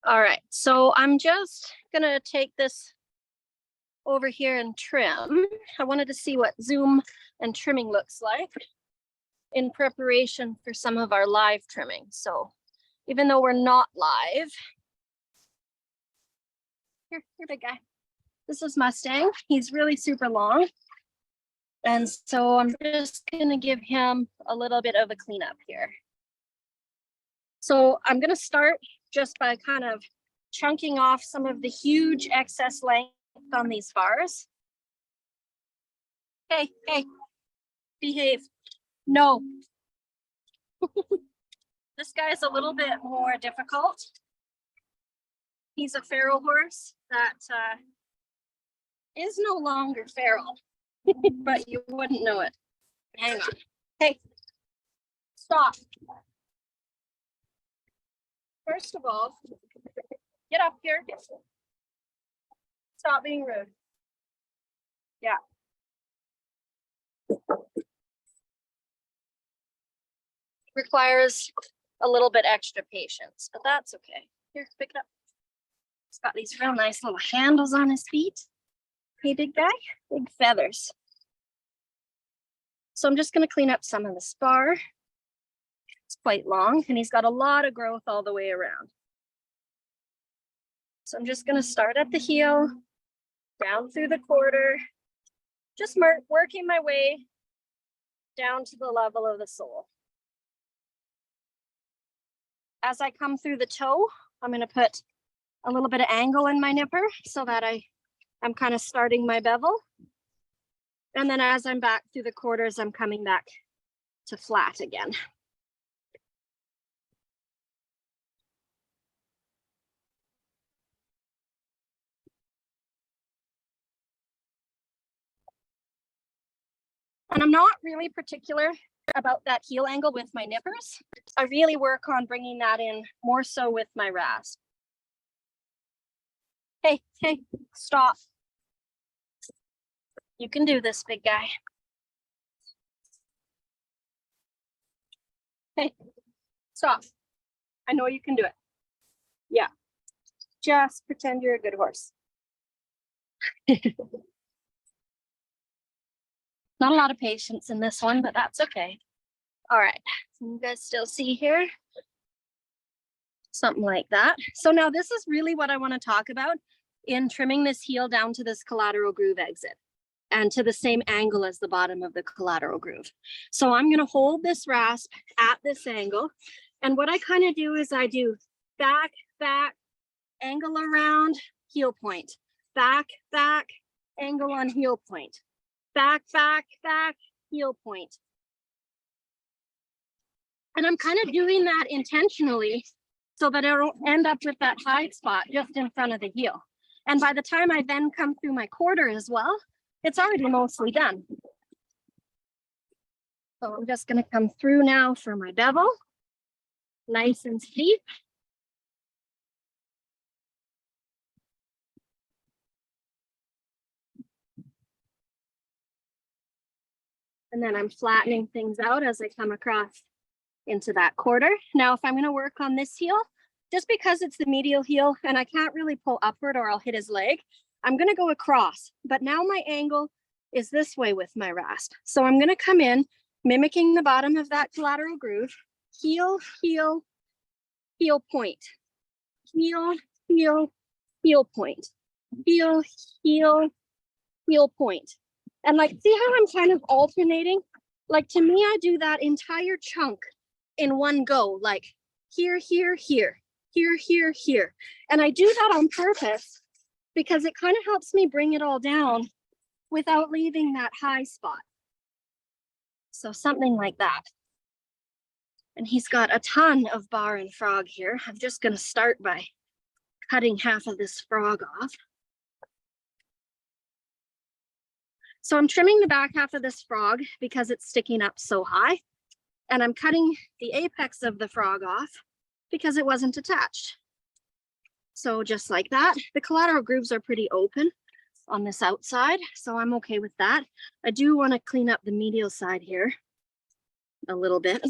All right, so I'm just gonna take this over here and trim. I wanted to see what zoom and trimming looks like in preparation for some of our live trimming. So even though we're not live, here, big guy. This is Mustang. He's really super long. And so I'm just gonna give him a little bit of a cleanup here. So I'm gonna start just by kind of chunking off some of the huge excess length on these bars. Hey, behave. No. This guy is a little bit more difficult. He's a feral horse that is no longer feral, but you wouldn't know it. Hang on. Hey, stop. First of all, get up here. Stop being rude. Yeah. Requires a little bit extra patience, but that's okay. Here, pick it up. He's got these real nice little handles on his feet. Hey, big guy, big feathers. So I'm just going to clean up some of the spar. It's quite long, and he's got a lot of growth all the way around. So I'm just going to start at the heel, down through the quarter, just working my way down to the level of the sole. As I come through the toe, I'm going to put a little bit of angle in my nipper so that I'm kind of starting my bevel. And then as I'm back through the quarters, I'm coming back to flat again. And I'm not really particular about that heel angle with my nippers. I really work on bringing that in more so with my rasp. Hey, stop. You can do this, big guy. Hey, stop. I know you can do it. Yeah, just pretend you're a good horse. Not a lot of patience in this one, but that's okay. All right, you guys still see here? Something like that. So now this is really what I want to talk about in trimming this heel down to this collateral groove exit and to the same angle as the bottom of the collateral groove. So I'm going to hold this rasp at this angle. And what I kind of do is I do back, angle around, heel point, back, angle on heel point, back, heel point. And I'm kind of doing that intentionally so that I don't end up with that high spot just in front of the heel. And by the time I then come through my quarter as well, it's already mostly done. So I'm just going to come through now for my bevel, nice and steep. And then I'm flattening things out as I come across into that quarter. Now, if I'm going to work on this heel, just because it's the medial heel and I can't really pull upward or I'll hit his leg, I'm going to go across. But now my angle is this way with my rasp. So I'm going to come in, mimicking the bottom of that collateral groove, heel, point, heel, point, heel, point. And like, see how I'm kind of alternating? Like, to me, I do that entire chunk in one go, like here. And I do that on purpose because it kind of helps me bring it all down without leaving that high spot. So something like that. And he's got a ton of bar and frog here. I'm just going to start by cutting half of this frog off. So I'm trimming the back half of this frog because it's sticking up so high. And I'm cutting the apex of the frog off because it wasn't attached. So just like that, the collateral grooves are pretty open on this outside, so I'm okay with that. I do want to clean up the medial side here a little bit.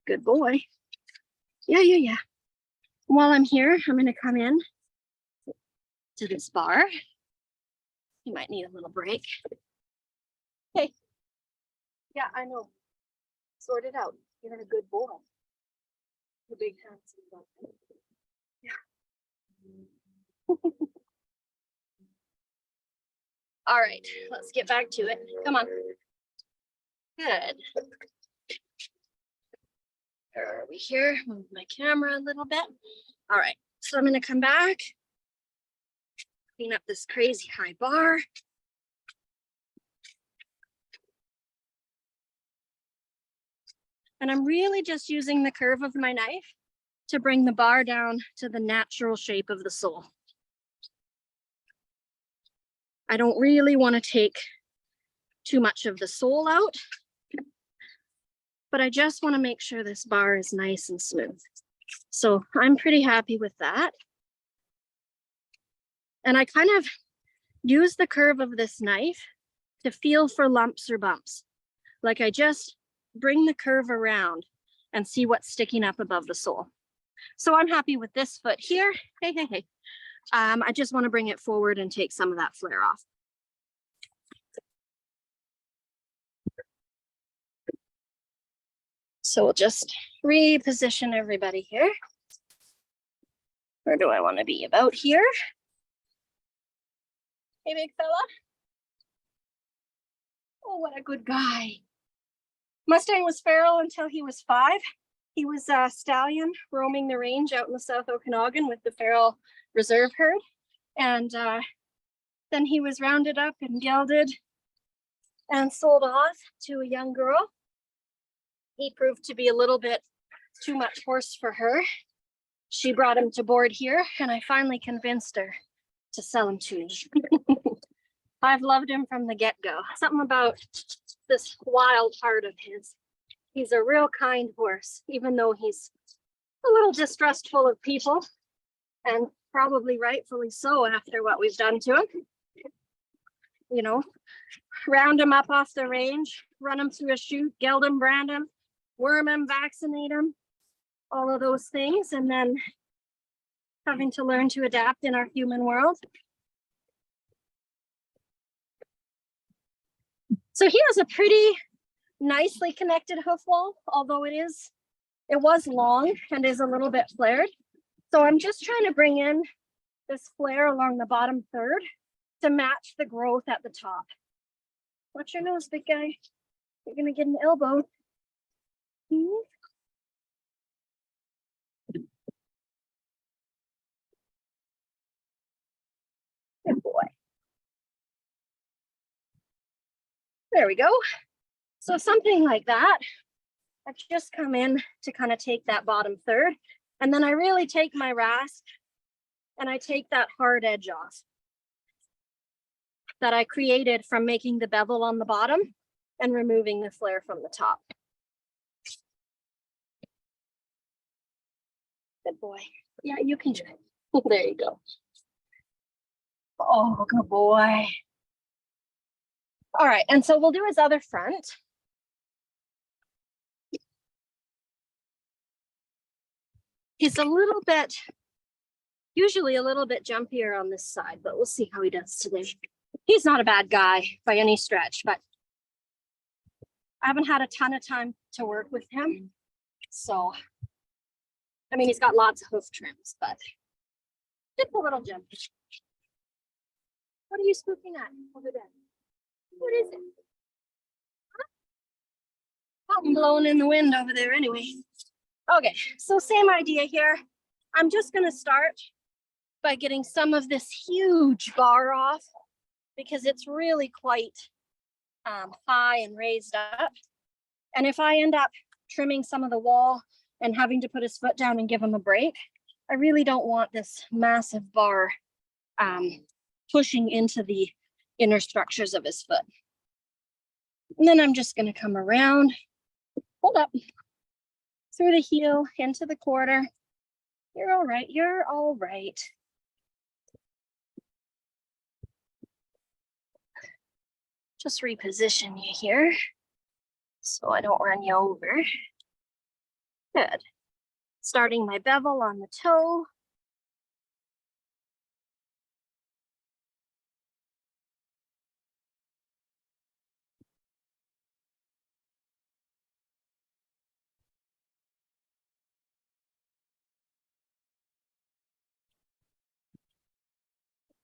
Good boy. Yeah. While I'm here, I'm going to come in to this bar. You might need a little break. Hey. Yeah, I know. Sort it out. You're a good boy. The big handsome boy. Yeah. All right, let's get back to it. Come on. Good. Where are we here? Move my camera a little bit. All right, so I'm going to come back, clean up this crazy high bar. And I'm really just using the curve of my knife to bring the bar down to the natural shape of the sole. I don't really want to take too much of the sole out, but I just want to make sure this bar is nice and smooth. So I'm pretty happy with that. And I kind of use the curve of this knife to feel for lumps or bumps. Like I just bring the curve around and see what's sticking up above the sole. So I'm happy with this foot here. Hey. I just want to bring it forward and take some of that flare off. So we'll just reposition everybody here. Where do I want to be? About here. Hey, big fella. Oh, what a good guy. Mustang was feral until he was 5. He was a stallion roaming the range out in the South Okanagan with the feral reserve herd. And then he was rounded up and gelded and sold off to a young girl. He proved to be a little bit too much horse for her. She brought him to board here, and I finally convinced her to sell him to me. I've loved him from the get-go. Something about this wild heart of his. He's a real kind horse, even though he's a little distrustful of people, and probably rightfully so after what we've done to him. You know, round him up off the range, run him through a chute, geld him, brand him, worm him, vaccinate him, all of those things, and then having to learn to adapt in our human world. So he has a pretty nicely connected hoof wall, although it was long and is a little bit flared. So I'm just trying to bring in this flare along the bottom third to match the growth at the top. Watch your nose, big guy. You're gonna get an elbow. Good boy. There we go. So something like that. I've just come in to kind of take that bottom third, and then I really take my rasp and I take that hard edge off that I created from making the bevel on the bottom and removing the flare from the top. Good boy. Yeah, you can try. There you go. Oh, good boy. All right, and so we'll do his other front. He's usually a little bit jumpier on this side, but we'll see how he does today. He's not a bad guy by any stretch, but I haven't had a ton of time to work with him. So, I mean, he's got lots of hoof trims, but just a little jumpy. What are you spooking at over there? What is it? Huh? Something blowing in the wind over there anyway. Okay, so same idea here. I'm just gonna start by getting some of this huge bar off because it's really quite high and raised up. And if I end up trimming some of the wall and having to put his foot down and give him a break, I really don't want this massive bar pushing into the inner structures of his foot. And then I'm just gonna come around, hold up, through the heel, into the quarter. You're all right, you're all right. Just reposition you here so I don't run you over. Good. Starting my bevel on the toe.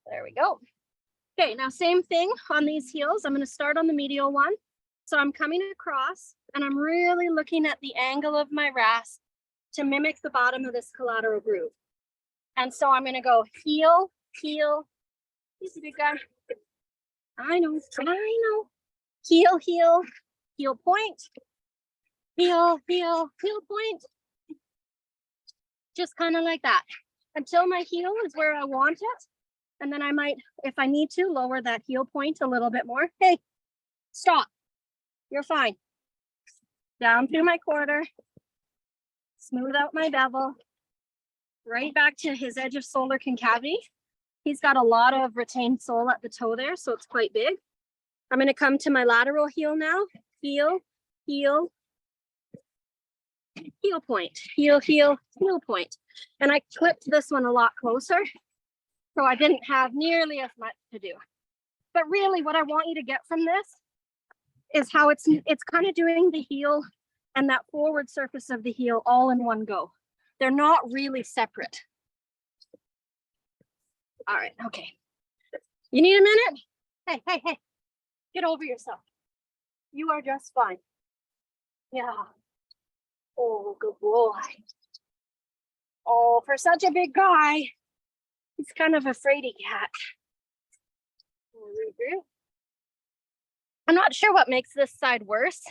There we go. Okay, now same thing on these heels. I'm going to start on the medial one. So I'm coming across and I'm really looking at the angle of my rasp to mimic the bottom of this collateral groove. And so I'm going to go heel, heel. He's a big guy. I know. Heel, heel, heel point. Heel, heel, heel point. Just kind of like that until my heel is where I want it. And then I might, if I need to, lower that heel point a little bit more. Hey, stop. You're fine. Down through my quarter. Smooth out my bevel. Right back to his edge of solar concavity. He's got a lot of retained sole at the toe there, so it's quite big. I'm going to come to my lateral heel now. Heel, heel, heel point. Heel, heel, heel point. And I clipped this one a lot closer, so I didn't have nearly as much to do. But really what I want you to get from this is how it's kind of doing the heel and that forward surface of the heel all in one go. They're not really separate. All right, okay. You need a minute? Hey, hey, hey, get over yourself. You are just fine. Yeah. Oh, good boy. Oh, for such a big guy. He's kind of a fraidy cat. I'm not sure what makes this side worse.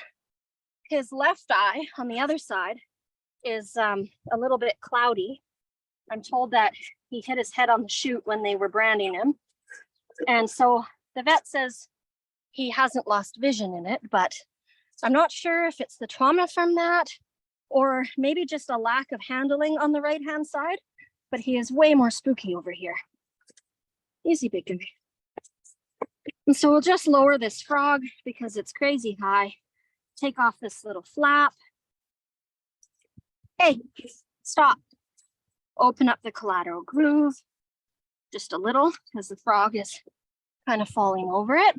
His left eye on the other side is a little bit cloudy. I'm told that he hit his head on the chute when they were branding him. And so the vet says he hasn't lost vision in it, but I'm not sure if it's the trauma from that or maybe just a lack of handling on the right-hand side, but he is way more spooky over here. Easy, big guy. And so we'll just lower this frog because it's crazy high. Take off this little flap. Hey, stop. Open up the collateral groove just a little because the frog is kind of falling over it.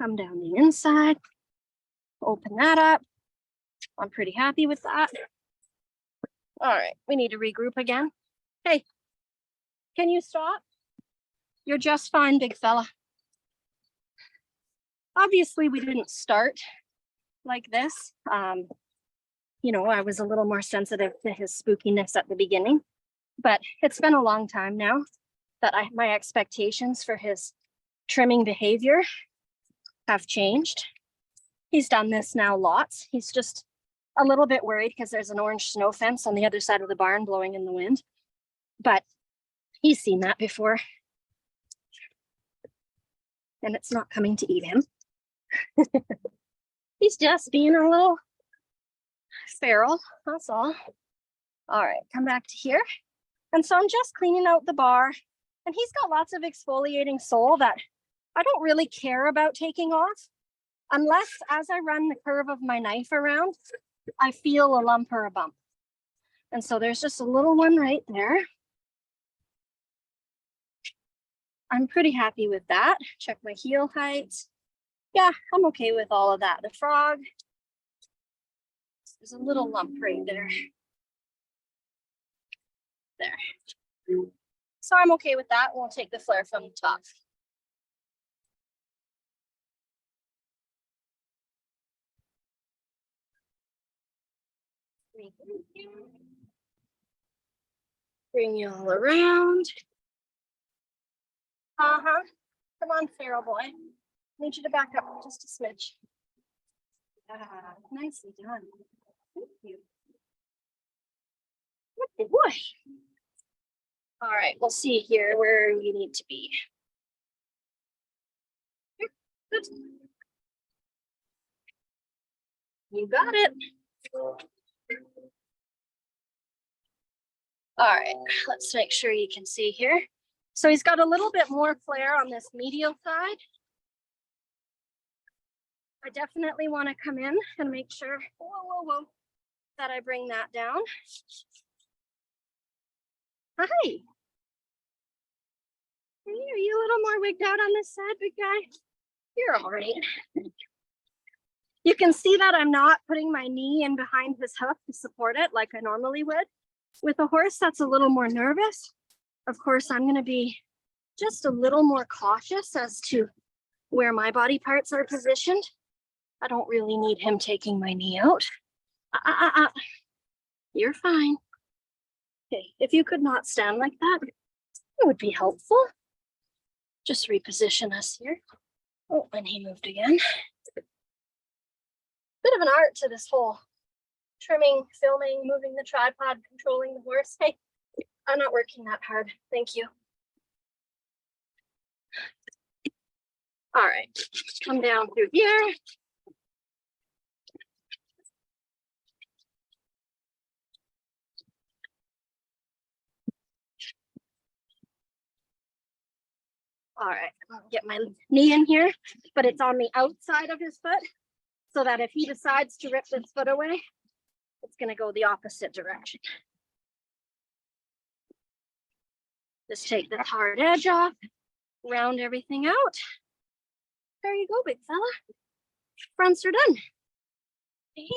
Come down the inside. Open that up. I'm pretty happy with that. All right, we need to regroup again. Hey, can you stop? You're just fine, big fella. Obviously, we didn't start like this. You know, I was a little more sensitive to his spookiness at the beginning, but it's been a long time now that my expectations for his trimming behavior have changed. He's done this now lots. He's just a little bit worried because there's an orange snow fence on the other side of the barn blowing in the wind, but he's seen that before. And it's not coming to eat him. He's just being a little feral, that's all. All right, come back to here. And so I'm just cleaning out the bar, and he's got lots of exfoliating sole that I don't really care about taking off unless as I run the curve of my knife around, I feel a lump or a bump. And so there's just a little one right there. I'm pretty happy with that. Check my heel height. Yeah, I'm okay with all of that. The frog, there's a little lump right there. There. So I'm okay with that. We'll take the flare from the top. Bring you all around. Come on, feral boy. I need you to back up just a smidge. Nicely done. Thank you. Good boy. All right, we'll see here where you need to be. Good. You got it. All right, let's make sure you can see here. So he's got a little bit more flare on this medial side. I definitely want to come in and make sure, whoa, that I bring that down. Hi. Are you a little more wigged out on this side, big guy? You're all right. You can see that I'm not putting my knee in behind his hoof to support it like I normally would. With a horse that's a little more nervous, of course, I'm going to be just a little more cautious as to where my body parts are positioned. I don't really need him taking my knee out. You're fine. Okay, if you could not stand like that, it would be helpful. Just reposition us here. Oh, and he moved again. Bit of an art to this whole trimming, filming, moving the tripod, controlling the horse. Hey, I'm not working that hard. Thank you. All right, come down through here. All right, I'll get my knee in here, but it's on the outside of his foot so that if he decides to rip this foot away, it's going to go the opposite direction. Just take this hard edge off, round everything out. There you go, big fella. Fronts are done. Okay.